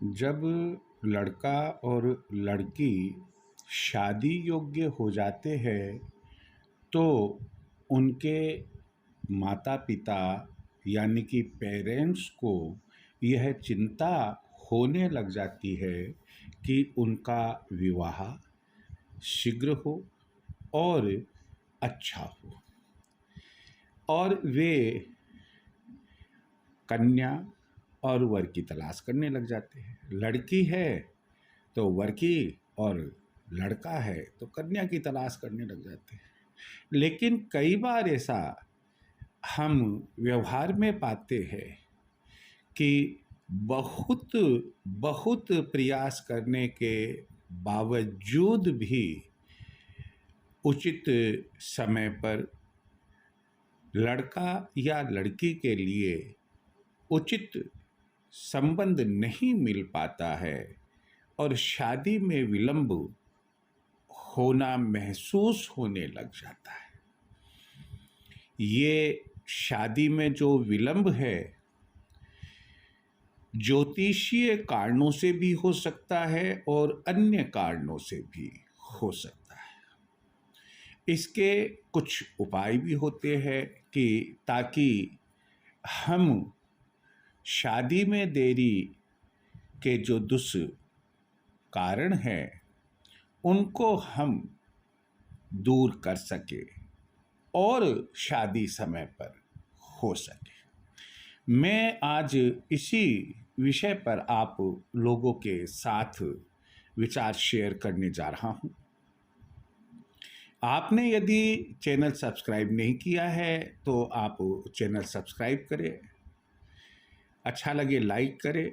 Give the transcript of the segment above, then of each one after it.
जब लड़का और लड़की शादी योग्य हो जाते हैं तो उनके माता पिता यानी कि पेरेंट्स को यह चिंता होने लग जाती है कि उनका विवाह शीघ्र हो और अच्छा हो, और वे कन्या और वर की तलाश करने लग जाते हैं। लड़की है तो वर की, और लड़का है तो कन्या की तलाश करने लग जाते हैं। लेकिन कई बार ऐसा हम व्यवहार में पाते हैं कि बहुत बहुत प्रयास करने के बावजूद भी उचित समय पर लड़का या लड़की के लिए उचित संबंध नहीं मिल पाता है और शादी में विलंब होना महसूस होने लग जाता है। ये शादी में जो विलंब है ज्योतिषीय कारणों से भी हो सकता है और अन्य कारणों से भी हो सकता है। इसके कुछ उपाय भी होते हैं कि ताकि हम शादी में देरी के जो दुष्कारण हैं उनको हम दूर कर सके और शादी समय पर हो सके। मैं आज इसी विषय पर आप लोगों के साथ विचार शेयर करने जा रहा हूं। आपने यदि चैनल सब्सक्राइब नहीं किया है तो आप चैनल सब्सक्राइब करें, अच्छा लगे लाइक करें,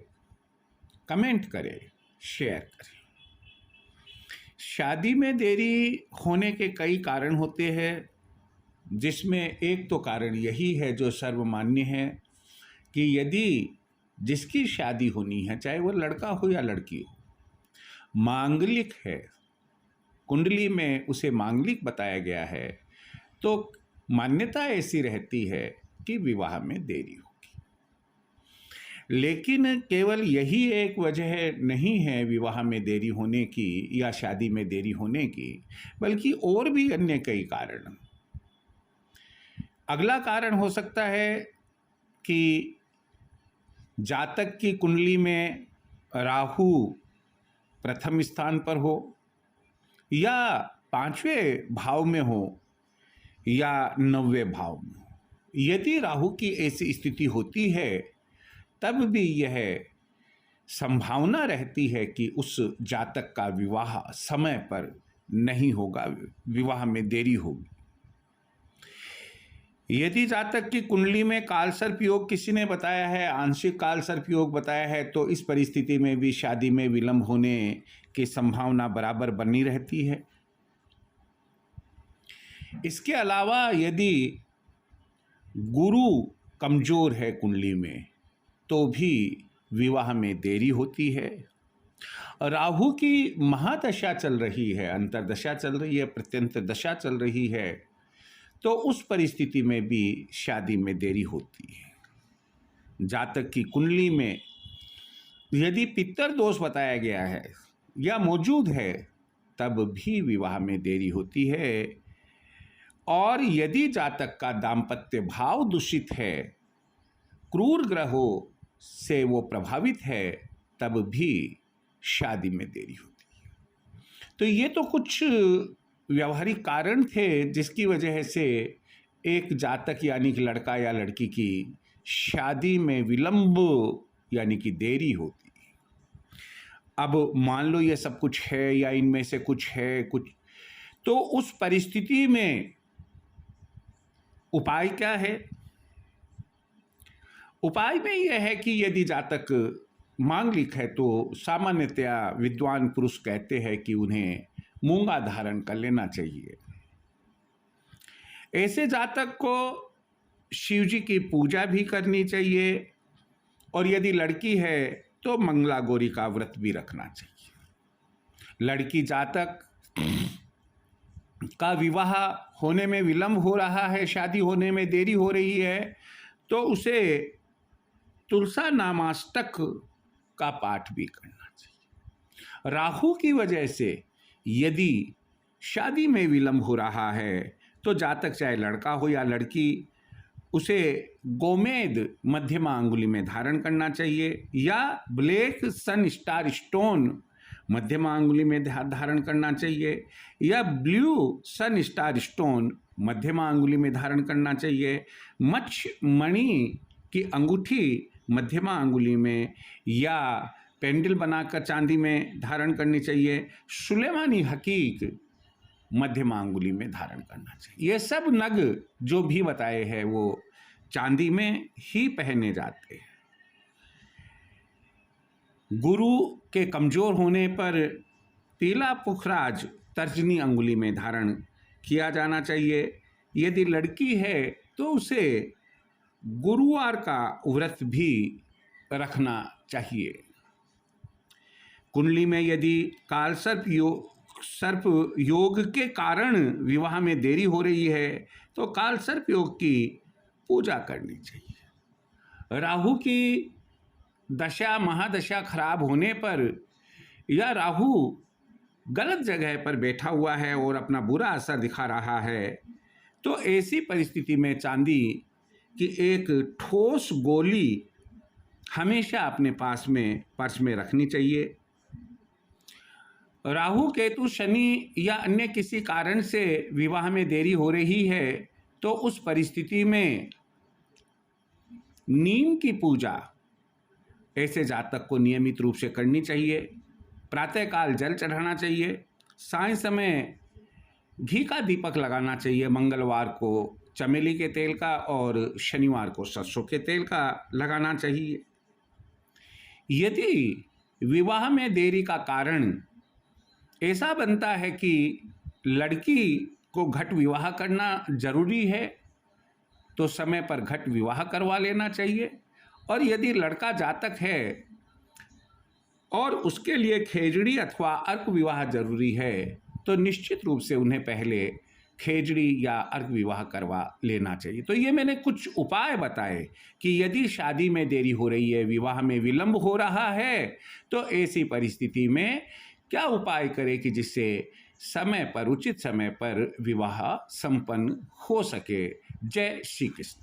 कमेंट करें, शेयर करें। शादी में देरी होने के कई कारण होते हैं, जिसमें एक तो कारण यही है जो सर्वमान्य है कि यदि जिसकी शादी होनी है, चाहे वो लड़का हो या लड़की हो, मांगलिक है, कुंडली में उसे मांगलिक बताया गया है, तो मान्यता ऐसी रहती है कि विवाह में देरी होगी। लेकिन केवल यही एक वजह नहीं है विवाह में देरी होने की या शादी में देरी होने की, बल्कि और भी अन्य कई कारण। अगला कारण हो सकता है कि जातक की कुंडली में राहु प्रथम स्थान पर हो या 5वें भाव में हो या 9वें भाव में हो। यदि राहु की ऐसी स्थिति होती है तब भी यह संभावना रहती है कि उस जातक का विवाह समय पर नहीं होगा, विवाह में देरी होगी। यदि जातक की कुंडली में काल सर्प योग किसी ने बताया है, आंशिक काल सर्प योग बताया है, तो इस परिस्थिति में भी शादी में विलंब होने की संभावना बराबर बनी रहती है। इसके अलावा यदि गुरु कमजोर है कुंडली में तो भी विवाह में देरी होती है। राहु की महादशा चल रही है, अंतर्दशा चल रही है, प्रत्यंत दशा चल रही है, तो उस परिस्थिति में भी शादी में देरी होती है। जातक की कुंडली में यदि पितर दोष बताया गया है या मौजूद है तब भी विवाह में देरी होती है। और यदि जातक का दाम्पत्य भाव दूषित है, क्रूर ग्रहों से वो प्रभावित है, तब भी शादी में देरी होती है। तो ये तो कुछ व्यावहारिक कारण थे जिसकी वजह से एक जातक यानी कि लड़का या लड़की की शादी में विलंब यानी कि देरी होती है। अब मान लो ये सब कुछ है या इनमें से कुछ है कुछ, तो उस परिस्थिति में उपाय क्या है? उपाय में यह है कि यदि जातक मांगलिक है तो सामान्यतया विद्वान पुरुष कहते हैं कि उन्हें मूंगा धारण कर लेना चाहिए। ऐसे जातक को शिव जी की पूजा भी करनी चाहिए और यदि लड़की है तो मंगला गौरी का व्रत भी रखना चाहिए। लड़की जातक का विवाह होने में विलंब हो रहा है, शादी होने में देरी हो रही है, तो उसे तुलसा नामाष्टक का पाठ भी करना चाहिए। राहु की वजह से यदि शादी में विलंब हो रहा है तो जातक चाहे लड़का हो या लड़की, उसे गोमेद मध्यमा अंगुली में धारण करना चाहिए या ब्लैक सन स्टार स्टोन मध्यमा अंगुली में धारण करना चाहिए या ब्लू सन स्टार स्टोन मध्यमा अंगुली में धारण करना चाहिए। मच्छ मणि की अंगूठी मध्यमा अंगुली में या पेंडल बनाकर चांदी में धारण करनी चाहिए। सुलेमानी हकीक मध्यमा अंगुली में धारण करना चाहिए। ये सब नग जो भी बताए हैं वो चांदी में ही पहने जाते हैं। गुरु के कमजोर होने पर पीला पुखराज तर्जनी अंगुली में धारण किया जाना चाहिए। यदि लड़की है तो उसे गुरुवार का व्रत भी रखना चाहिए। कुंडली में यदि काल सर्प योग के कारण विवाह में देरी हो रही है तो काल सर्प योग की पूजा करनी चाहिए। राहु की दशा महादशा खराब होने पर या राहु गलत जगह पर बैठा हुआ है और अपना बुरा असर दिखा रहा है तो ऐसी परिस्थिति में चांदी की एक ठोस गोली हमेशा अपने पास में पर्स में रखनी चाहिए। राहु केतु शनि या अन्य किसी कारण से विवाह में देरी हो रही है तो उस परिस्थिति में नीम की पूजा ऐसे जातक को नियमित रूप से करनी चाहिए। प्रातःकाल जल चढ़ाना चाहिए। साय समय घी का दीपक लगाना चाहिए। मंगलवार को चमेली के तेल का और शनिवार को सरसों के तेल का लगाना चाहिए। यदि विवाह में देरी का कारण ऐसा बनता है कि लड़की को घट विवाह करना जरूरी है तो समय पर घट विवाह करवा लेना चाहिए। और यदि लड़का जातक है और उसके लिए खेजड़ी अथवा अर्क विवाह जरूरी है तो निश्चित रूप से उन्हें पहले खेजड़ी या अर्क विवाह करवा लेना चाहिए। तो ये मैंने कुछ उपाय बताए कि यदि शादी में देरी हो रही है, विवाह में विलंब हो रहा है तो ऐसी परिस्थिति में क्या उपाय करें कि जिससे समय पर, उचित समय पर विवाह संपन्न हो सके। जय श्री कृष्ण।